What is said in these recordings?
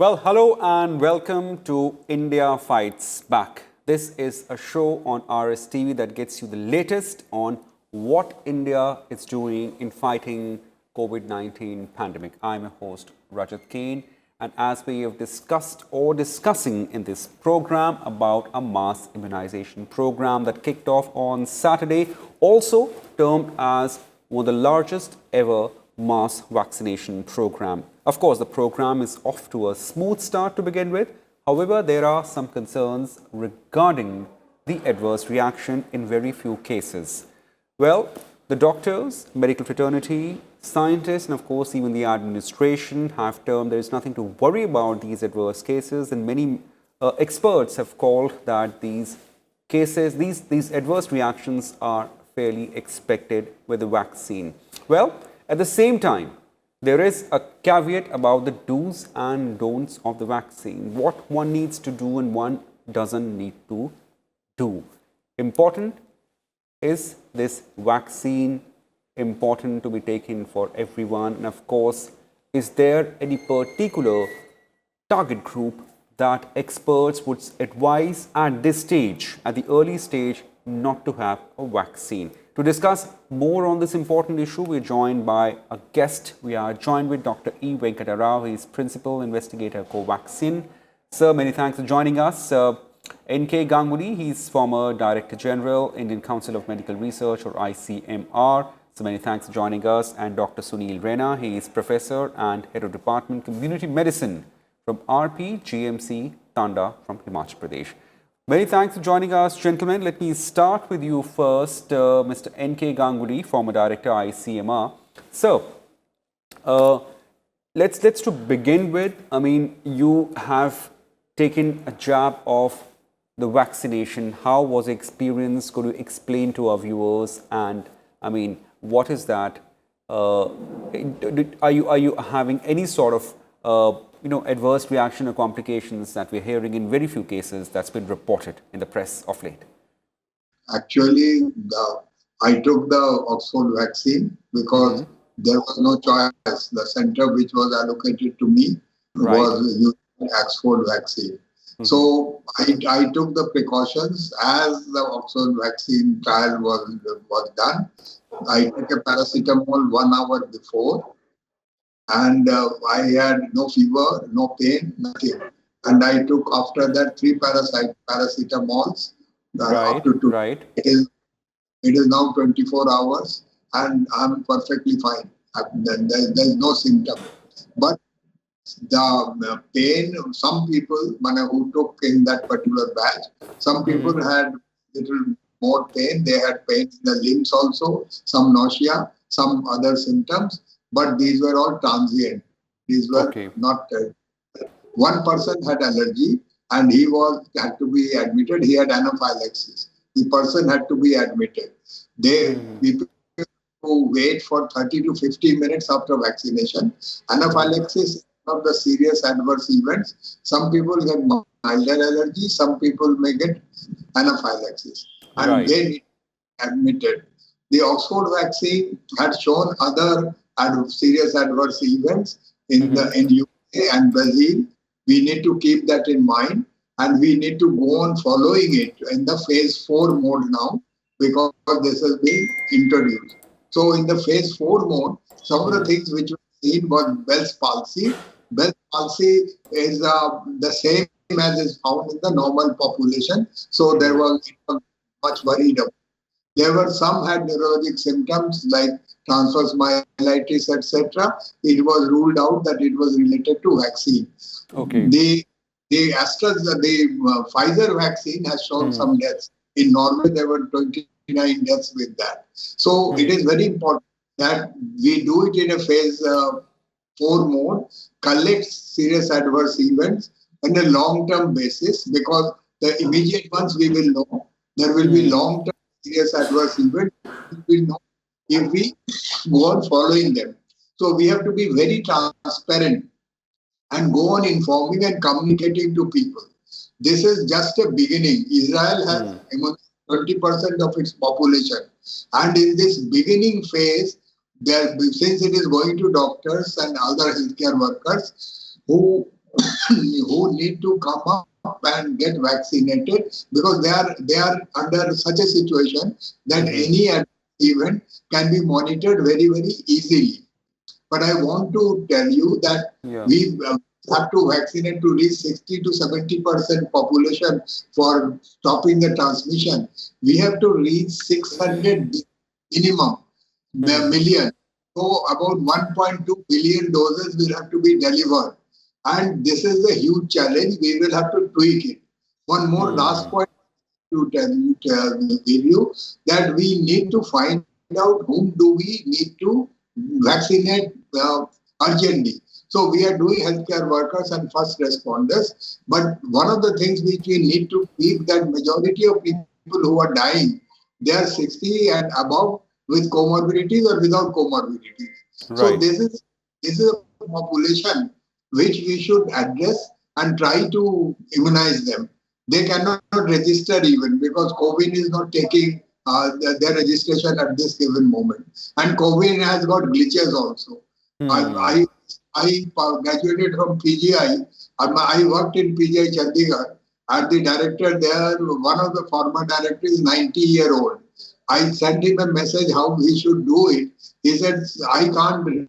Well, hello and welcome to India Fights Back. This is a show on RSTV that gets you the latest on what India is doing in fighting COVID-19 pandemic. I'm a host, Rajat Kane, and as we have discussed or discussing in this program about a mass immunization program that kicked off on Saturday, also termed as one of the largest ever mass vaccination program. Of course, the program is off to a smooth start to begin with. However, there are some concerns regarding the adverse reaction in very few cases. Well, the doctors, medical fraternity, scientists, and of course even the administration have termed there is nothing to worry about these adverse cases, and many experts have called that these cases, these adverse reactions are fairly expected with the vaccine. Well, at the same time, there is a caveat about the do's and don'ts of the vaccine, what one needs to do and one doesn't need to do. Important is this vaccine important to be taken for everyone? And of course, is there any particular target group that experts would advise at this stage, at the early stage, not to have a vaccine? To discuss more on this important issue, we are joined by a guest. We are joined with Dr. E. Venkata Rao. He is Principal Investigator, Covaxin. Sir, many thanks for joining us. N.K. Ganguly, he is former Director General, Indian Council of Medical Research, or ICMR. So many thanks for joining us. And Dr. Sunil Rena, he is Professor and Head of Department Community Medicine from RP GMC, Tanda from Himachal Pradesh. Many thanks for joining us, gentlemen. Let me start with you first, Mr. N.K. Ganguly, former Director ICMR. So, let's to begin with. I mean, you have taken a jab of the vaccination. How was the experience? Could you explain to our viewers? And I mean, what is that? Are you having any sort of adverse reaction or complications that we're hearing in very few cases that's been reported in the press of late? Actually, I took the Oxford vaccine because there was no choice. The center which was allocated to me was using Oxford vaccine. So I took the precautions as the Oxford vaccine trial was done. I took a paracetamol 1 hour before. And I had no fever, no pain, nothing. And I took after that 3 paracetamols after 2. It is now 24 hours and I'm perfectly fine. There's no symptom. But the pain, some people who took in that particular batch, some people had little more pain. They had pain in the limbs also, some nausea, some other symptoms. But these were all transient. These were not. One person had allergy and he had to be admitted. He had anaphylaxis. The person had to be admitted. People who wait for 30 to 50 minutes after vaccination. Anaphylaxis is one of the serious adverse events. Some people get milder allergy. Some people may get anaphylaxis. And they need to be admitted. The Oxford vaccine had shown other serious adverse events in UK and Brazil. We need to keep that in mind and we need to go on following it in the phase 4 mode now because this has been introduced. So in the phase 4 mode, some of the things which were seen was Bell's palsy. Bell's palsy is the same as is found in the normal population. So there was much worried about. There were some had neurologic symptoms like transverse myelitis, etc. It was ruled out that it was related to vaccine. The Pfizer vaccine has shown some deaths. In Norway, there were 29 deaths with that. So it is very important that we do it in a phase 4 mode, collect serious adverse events on a long-term basis because the immediate ones we will know. There will be long-term serious adverse events. We will know if we go on following them. So we have to be very transparent and go on informing and communicating to people. This is just a beginning. Israel has 20% of its population. And in this beginning phase, since it is going to doctors and other healthcare workers who who need to come up and get vaccinated, because they are under such a situation that any event can be monitored very, very easily. But I want to tell you that Yeah. we have to vaccinate to reach 60 to 70% population for stopping the transmission. We have to reach 600 minimum million. So about 1.2 billion doses will have to be delivered. And this is a huge challenge. We will have to tweak it. One more last point give you, that we need to find out whom do we need to vaccinate urgently. So we are doing healthcare workers and first responders. But one of the things which we need to keep, that majority of people who are dying, they are 60 and above with comorbidities or without comorbidities. So Right. this is a population which we should address and try to immunize them. They cannot register even because COVID is not taking their registration at this given moment. And COVID has got glitches also. I, I graduated from PGI. I worked in PGI Chandigarh. And the director there, one of the former directors is 90-year-old. I sent him a message how he should do it. He said, I can't read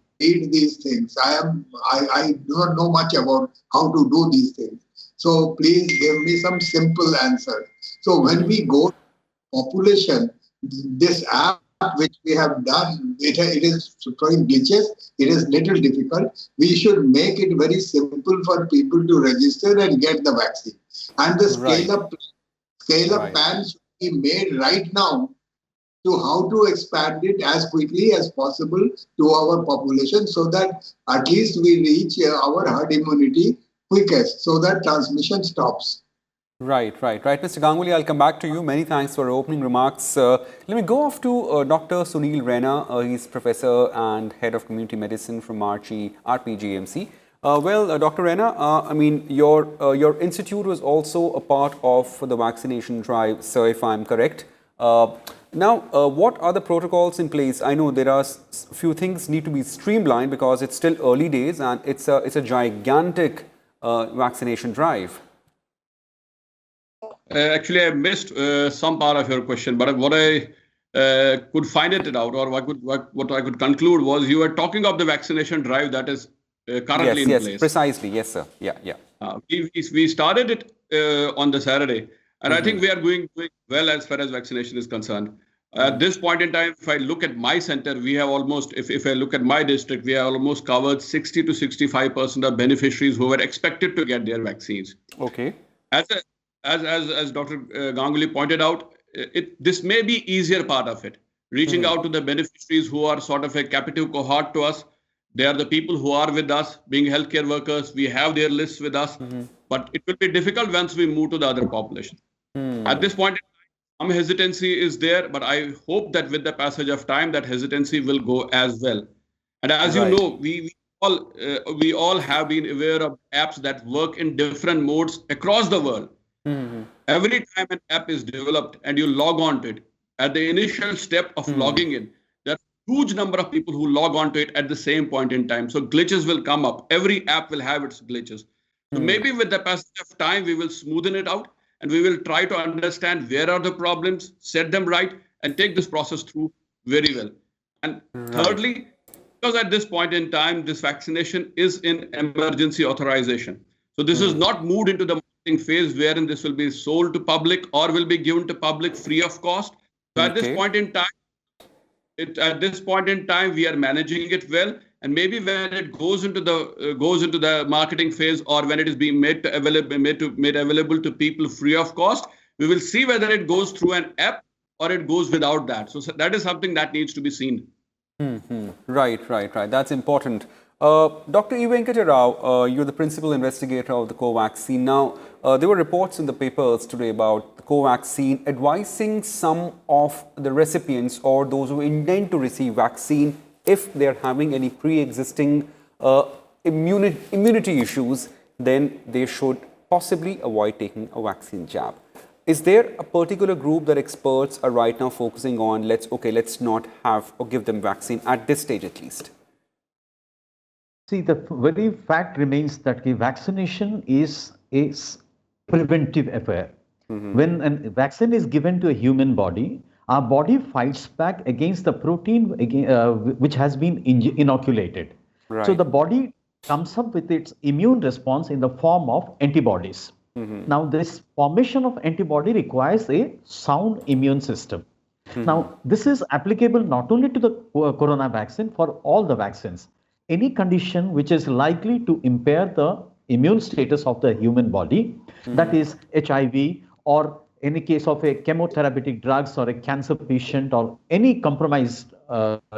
these things. I do not know much about how to do these things. So please give me some simple answer. So when we go population, this app which we have done, it is showing glitches. It is little difficult. We should make it very simple for people to register and get the vaccine. And the Right. scale up Right. plan should be made right now to how to expand it as quickly as possible to our population, so that at least we reach our herd immunity quickest, so that transmission stops. Right, right, right. Mr. Ganguly, I'll come back to you. Many thanks for opening remarks. Let me go off to Dr. Sunil Raina. He's professor and head of community medicine from RPGMC. Dr. Raina, I mean, your institute was also a part of the vaccination drive, so if I'm correct. What are the protocols in place? I know there are few things need to be streamlined because it's still early days and it's a gigantic vaccination drive. Actually, I missed some part of your question, but what I could find it out, or what I could conclude was you were talking of the vaccination drive that is currently in place. Precisely. Yes, sir. Yeah, yeah. We started it on the Saturday, and I think we are doing well as far as vaccination is concerned. At this point in time, if I look at my center, we have almost, if I look at my district, we have almost covered 60 to 65% of beneficiaries who were expected to get their vaccines. Okay. As Dr. Ganguly pointed out, this may be easier part of it. Reaching out to the beneficiaries who are sort of a captive cohort to us. They are the people who are with us, being healthcare workers. We have their lists with us, but it will be difficult once we move to the other population. At this point, some hesitancy is there, but I hope that with the passage of time, that hesitancy will go as well. And as you know, we all have been aware of apps that work in different modes across the world. Every time an app is developed and you log on to it, at the initial step of logging in, there are a huge number of people who log on to it at the same point in time. So glitches will come up. Every app will have its glitches. So maybe with the passage of time, we will smoothen it out and we will try to understand where are the problems, set them right, and take this process through very well. And thirdly, because at this point in time, this vaccination is in emergency authorization. So this is not moved into the phase wherein this will be sold to public or will be given to public free of cost. So at this point in time, we are managing it well, and maybe when it goes into the marketing phase, or when it is being made available to people free of cost, we will see whether it goes through an app or it goes without that. So that is something that needs to be seen. Right. That's important. Dr. E. Venkata Rao, you're the principal investigator of the Covaxin. Now, there were reports in the papers today about the Covaxin advising some of the recipients or those who intend to receive vaccine, if they're having any pre-existing immunity issues, then they should possibly avoid taking a vaccine jab. Is there a particular group that experts are right now focusing on, let's not have or give them vaccine at this stage at least? See, the very fact remains that the vaccination is a preventive affair. When a vaccine is given to a human body, our body fights back against the protein which has been inoculated. So Right. the body comes up with its immune response in the form of antibodies. Now, this formation of antibody requires a sound immune system. Now, this is applicable not only to the corona vaccine, for all the vaccines. Any condition which is likely to impair the immune status of the human body, that is HIV, or any case of a chemotherapeutic drugs or a cancer patient or any compromised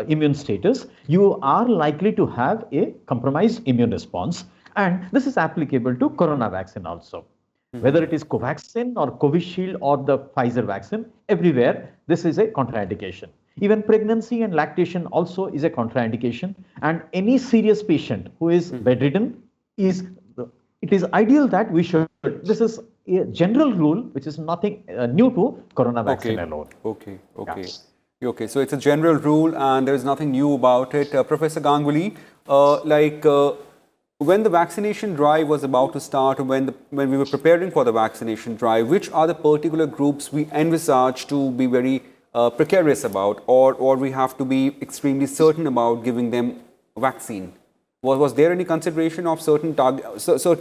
immune status, you are likely to have a compromised immune response. And this is applicable to corona vaccine also. Whether it is Covaxin or Covishield or the Pfizer vaccine, everywhere this is a contraindication. Even pregnancy and lactation also is a contraindication. And any serious patient who is bedridden, it is ideal that we should. This is a general rule, which is nothing new to corona vaccine alone. Okay. Okay, so it's a general rule and there is nothing new about it. Professor Ganguly, when the vaccination drive was about to start, when we were preparing for the vaccination drive, which are the particular groups we envisage to be very precarious about, or we have to be extremely certain about giving them vaccine? Was there any consideration of certain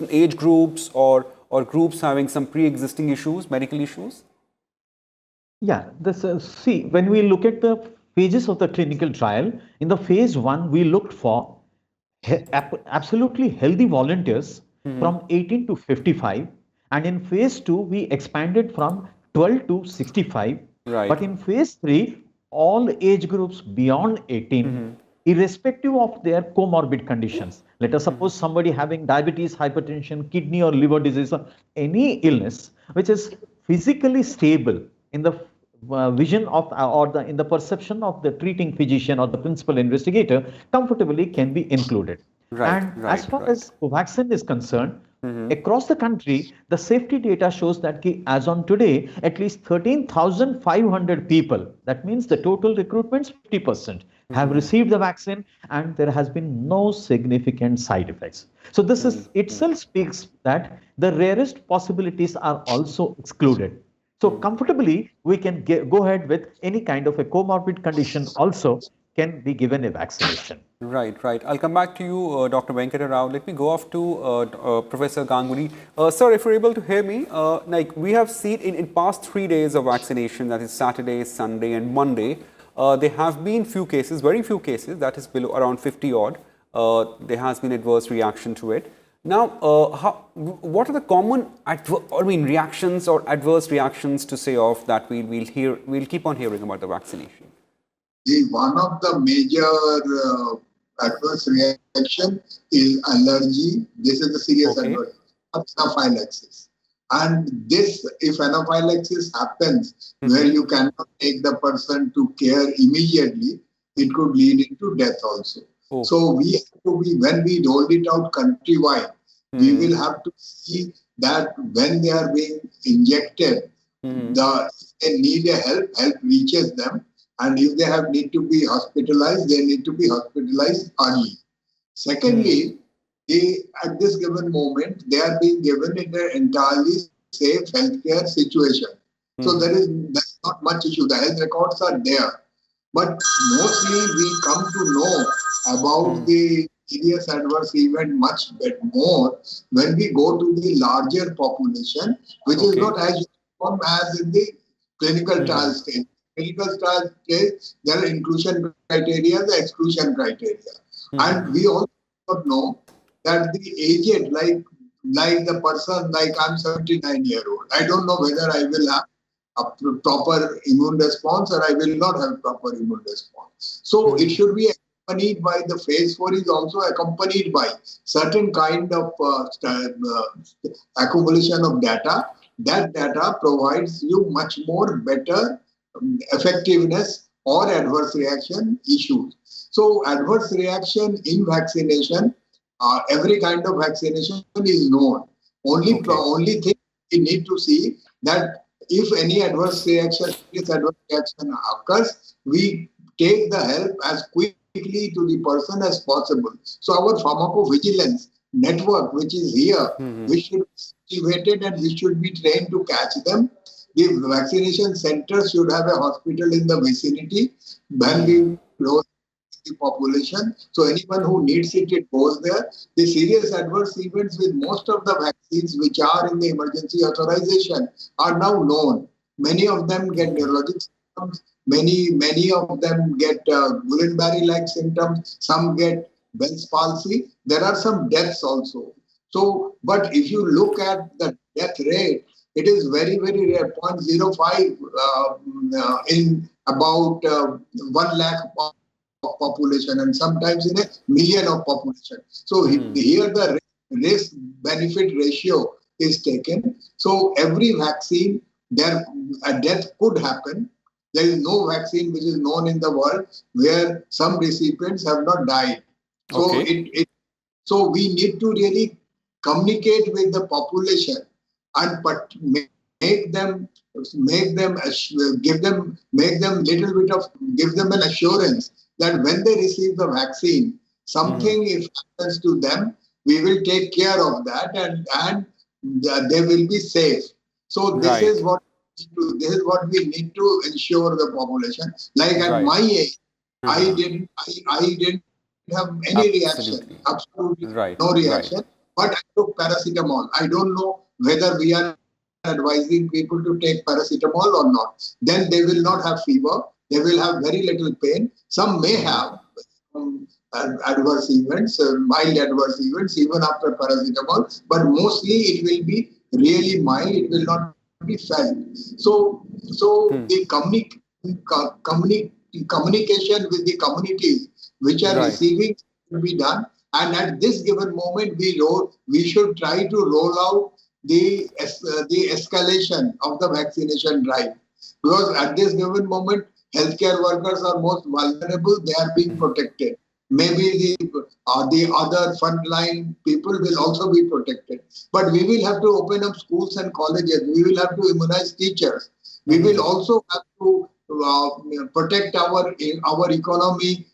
age groups or groups having some pre-existing issues, medical issues? Yeah, see, when we look at the phases of the clinical trial, in the phase 1, we looked for absolutely healthy volunteers from 18 to 55, and in phase 2 we expanded from 12 to 65. Right. But in phase 3, all age groups beyond 18, irrespective of their comorbid conditions, let us suppose somebody having diabetes, hypertension, kidney or liver disease, or any illness which is physically stable in the vision of in the perception of the treating physician or the principal investigator, comfortably can be included. As far as Covaxin is concerned, across the country, the safety data shows that as on today, at least 13,500 people, that means the total recruitment's 50%, have received the vaccine, and there has been no significant side effects. So this is itself speaks that the rarest possibilities are also excluded. So comfortably, we can go ahead with any kind of a comorbid condition also can be given a vaccination. Right. I'll come back to you, Dr. Venkata Rao. Let me go off to Professor Ganguly. Sir, if you're able to hear me, we have seen in past 3 days of vaccination, that is Saturday, Sunday and Monday, there have been very few cases, that is below around 50 odd. There has been adverse reaction to it. Now, what are the common reactions or adverse reactions to say of that we'll keep on hearing about the vaccination? One of the major adverse reaction is allergy. This is a serious adverse anaphylaxis. And this, if anaphylaxis happens where you cannot take the person to care immediately, it could lead into death also. So we have to be, when we roll it out countrywide, we will have to see that when they are being injected, they need a help reaches them. And if they need to be hospitalized, they need to be hospitalized early. Secondly, at this given moment, they are being given in an entirely safe healthcare situation. So that's not much issue. The health records are there. But mostly we come to know about the serious adverse event much more when we go to the larger population, which is not as uniform as in the clinical trial stage. Clinical trial stage, there are inclusion criteria, the exclusion criteria. And we also know that the aged, like the person, like I'm 79-year-old, I don't know whether I will have a proper immune response or I will not have proper immune response. So it should be accompanied by, the phase 4 is also accompanied by certain kind of accumulation of data. That data provides you much more better effectiveness or adverse reaction issues. So adverse reaction in vaccination, every kind of vaccination is known. Only thing we need to see that if any adverse reaction occurs, we take the help as quick quickly to the person as possible. So our pharmacovigilance network, which is here, we should be activated and we should be trained to catch them. The vaccination center should have a hospital in the vicinity when we close the population. So anyone who needs it, it goes there. The serious adverse events with most of the vaccines which are in the emergency authorization are now known. Many of them get neurologic symptoms. Many of them get Guillain-Barré-like symptoms. Some get Bell's palsy. There are some deaths also. So, but if you look at the death rate, it is very, very rare, 0.05 in about 1 lakh of population, and sometimes in a million of population. So here the risk benefit ratio is taken. So every vaccine, there a death could happen. There is no vaccine which is known in the world where some recipients have not died. So so we need to really communicate with the population and give them an assurance that when they receive the vaccine, something if happens to them, we will take care of that and they will be safe. So this is what we need to ensure the population. Like at my age, I didn't have any reaction, absolutely no reaction. But I took paracetamol. I don't know whether we are advising people to take paracetamol or not. Then they will not have fever. They will have very little pain. Some may have adverse events, mild adverse events, even after paracetamol. But mostly it will be really mild. It will not be felt. So the communication with the communities which are receiving will be done. And at this given moment, we should try to roll out the escalation of the vaccination drive. Because at this given moment, healthcare workers are most vulnerable. They are being protected. Maybe the other frontline people will also be protected. But we will have to open up schools and colleges. We will have to immunize teachers. We will also have to protect our economy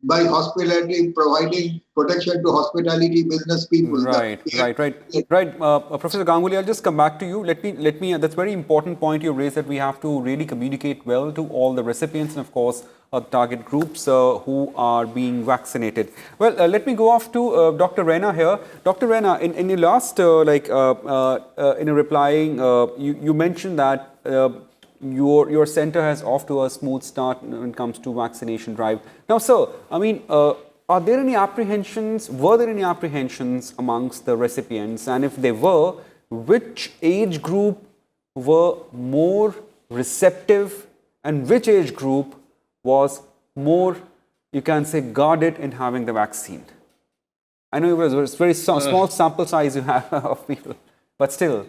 by hospitality, providing protection to hospitality business people. Right. Professor Ganguly, I'll just come back to you. Let me. That's a very important point you raised, that we have to really communicate well to all the recipients and, of course, target groups who are being vaccinated. Well, let me go off to Dr. Raina here. Dr. Raina, in your last, in a replying, you mentioned that your center has off to a smooth start when it comes to vaccination drive. Now, sir, I mean, were there any apprehensions amongst the recipients? And if they were, which age group were more receptive and which age group was more, you can say, guarded in having the vaccine? I know it was very small sample size you have of people, but still.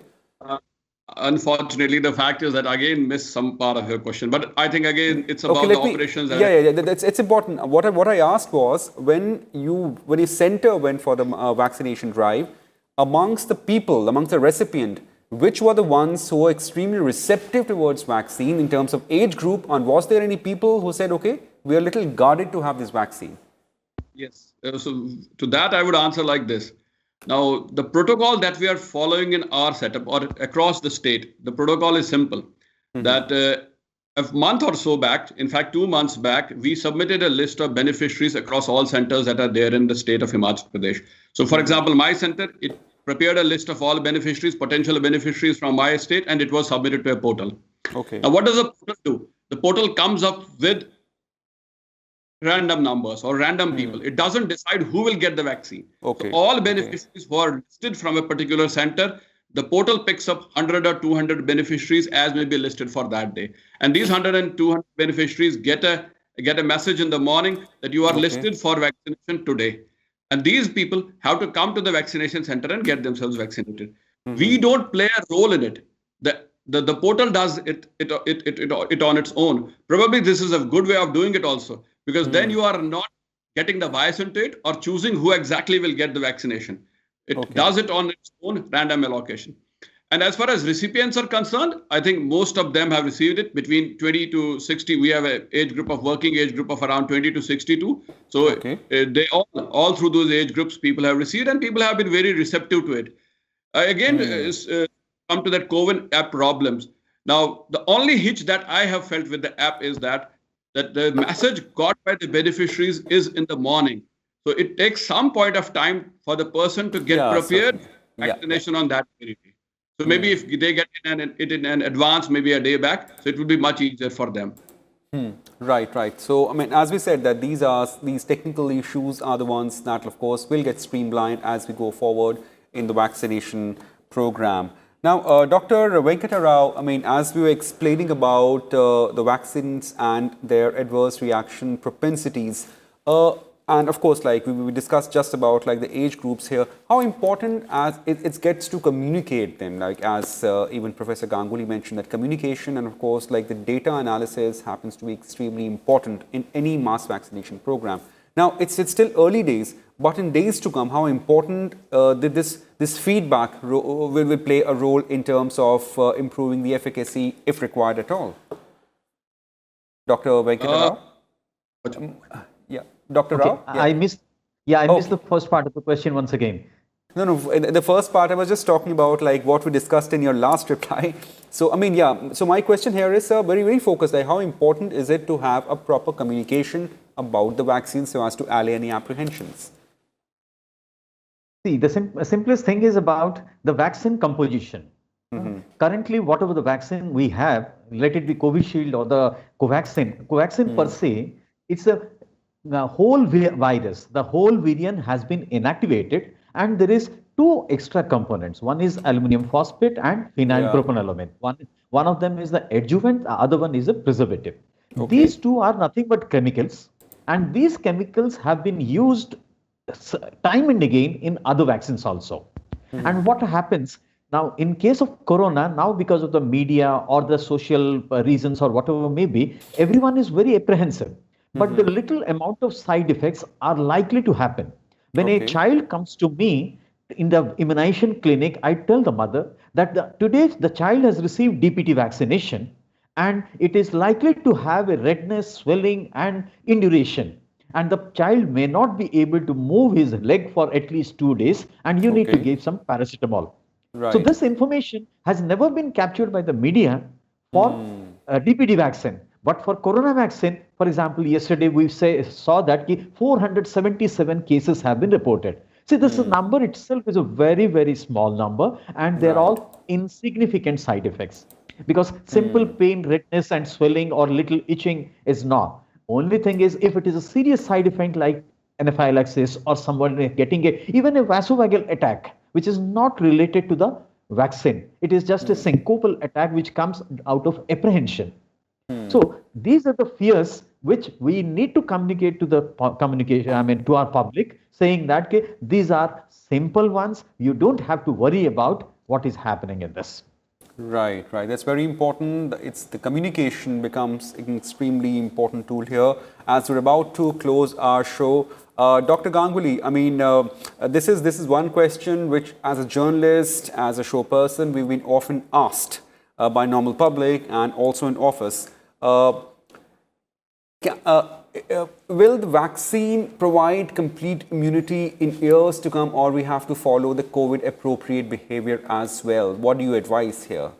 Unfortunately, the fact is that again missed some part of your question. But I think again it's about the operations. It's important. What I asked was, when your center went for the vaccination drive, amongst the recipient, which were the ones who were extremely receptive towards vaccine in terms of age group, and was there any people who said, okay, we are a little guarded to have this vaccine? Yes. So to that, I would answer like this. Now, the protocol that we are following in our setup or across the state, the protocol is simple. That a month or so back, in fact, 2 months back, we submitted a list of beneficiaries across all centers that are there in the state of Himachal Pradesh. So, for example, my center, it prepared a list of all beneficiaries, potential beneficiaries from my state, and it was submitted to a portal. Okay. Now, what does the portal do? The portal comes up with random numbers or random people. It doesn't decide who will get the vaccine. Okay. So all beneficiaries who are listed from a particular center, the portal picks up 100 or 200 beneficiaries as may be listed for that day. And these 100 and 200 beneficiaries get a message in the morning that you are listed for vaccination today. And these people have to come to the vaccination center and get themselves vaccinated. We don't play a role in it. The portal does it on its own. Probably this is a good way of doing it also, because then you are not getting the bias into it or choosing who exactly will get the vaccination. It does it on its own random allocation. And as far as recipients are concerned, I think most of them have received it between 20 to 60. We have an age group of working age group of around 20 to 62. So they all through those age groups, people have received and people have been very receptive to it. Again, come to that COVID app problems. Now, the only hitch that I have felt with the app is that the message got by the beneficiaries is in the morning. So it takes some point of time for the person to get prepared for vaccination on that day. So maybe if they get it in advance, maybe a day back, so it will be much easier for them. Right. So, I mean, as we said, that these technical issues are the ones that, of course, will get streamlined as we go forward in the vaccination program. Now, Dr. Venkata Rao, I mean, as we were explaining about the vaccines and their adverse reaction propensities, and of course, like we discussed just about like the age groups here, how important as it gets to communicate them, like as even Professor Ganguly mentioned, that communication and of course like the data analysis happens to be extremely important in any mass vaccination program. Now, it's still early days, but in days to come, how important this feedback will play a role in terms of improving the efficacy if required at all? Dr. Venkata Rao? Dr. Rao? I missed the first part of the question once again. No, the first part I was just talking about like what we discussed in your last reply. So, I mean, so my question here is very, very focused. Like how important is it to have a proper communication about the vaccine so as to allay any apprehensions? See, the simplest thing is about the vaccine composition. Currently, whatever the vaccine we have, let it be Covishield or the Covaxin per se, it's the whole virus, the whole variant has been inactivated, and there is two extra components. One is aluminum phosphate and phenylpropanolamine. One of them is the adjuvant, the other one is a preservative. These two are nothing but chemicals, and these chemicals have been used time and again in other vaccines also. And what happens now in case of corona, now because of the media or the social reasons or whatever may be, everyone is very apprehensive. But the little amount of side effects are likely to happen. When a child comes to me in the immunization clinic, I tell the mother that today the child has received DPT vaccination and it is likely to have a redness, swelling and induration. And the child may not be able to move his leg for at least 2 days and you need to give some paracetamol. So this information has never been captured by the media for DPT vaccine. But for corona vaccine, for example, yesterday we saw that 477 cases have been reported. See, this number itself is a very, very small number and they're all insignificant side effects. Because simple pain, redness and swelling or little itching is not. Only thing is if it is a serious side effect like anaphylaxis or someone getting even a vasovagal attack, which is not related to the vaccine. It is just a syncopal attack which comes out of apprehension. So these are the fears which we need to communicate to the to our public, saying that these are simple ones. You don't have to worry about what is happening in this. Right. That's very important. It's the communication becomes an extremely important tool here. As we're about to close our show, Dr. Ganguly, I mean, this is one question which, as a journalist, as a show person, we've been often asked by normal public and also in office. Will the vaccine provide complete immunity in years to come, or we have to follow the COVID appropriate behavior as well? What do you advise here?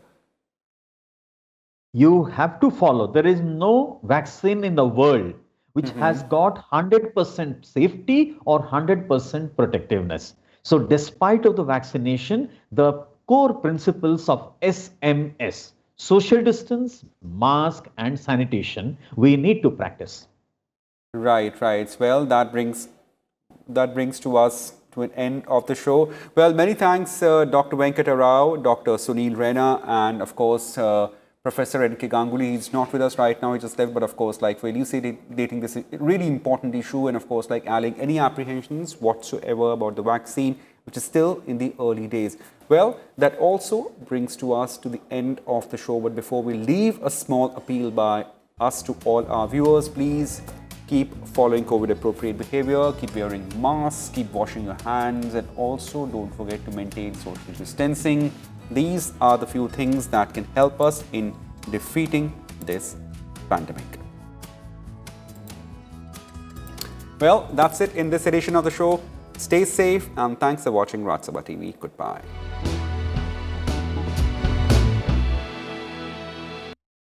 You have to follow. There is no vaccine in the world which has got 100% safety or 100% protectiveness. So despite of the vaccination, the core principles of SMS, social distance, mask and sanitation, we need to practice. Right. Well, that brings to us to an end of the show. Well, many thanks, Dr. Venkata Rao, Dr. Sunil Raina, and of course, Professor N.K. Ganguly. He's not with us right now, he just left, but of course, like for elucidating this really important issue and of course, like allaying any apprehensions whatsoever about the vaccine, which is still in the early days. Well, that also brings to us to the end of the show. But before we leave, a small appeal by us to all our viewers. Please keep following COVID appropriate behavior, keep wearing masks, keep washing your hands, and also don't forget to maintain social distancing. These are the few things that can help us in defeating this pandemic. Well, that's it in this edition of the show. Stay safe and thanks for watching Rajya Sabha TV. Goodbye.